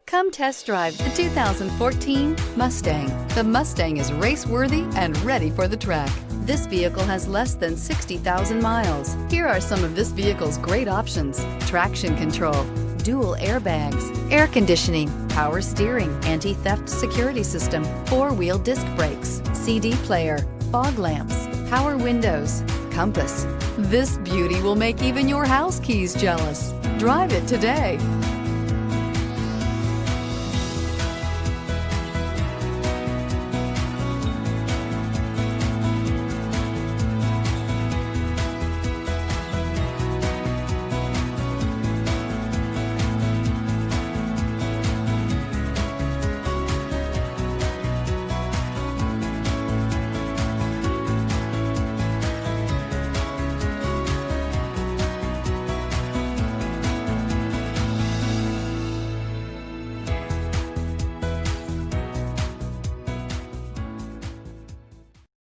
Come test drive the 2014 Mustang. The Mustang is race-worthy and ready for the track. This vehicle has less than 60,000 miles. Here are some of this vehicle's great options: traction control, dual airbags, air conditioning, power steering, anti-theft security system, four-wheel disc brakes, CD player, fog lamps, power windows, compass. This beauty will make even your house keys jealous. Drive it today.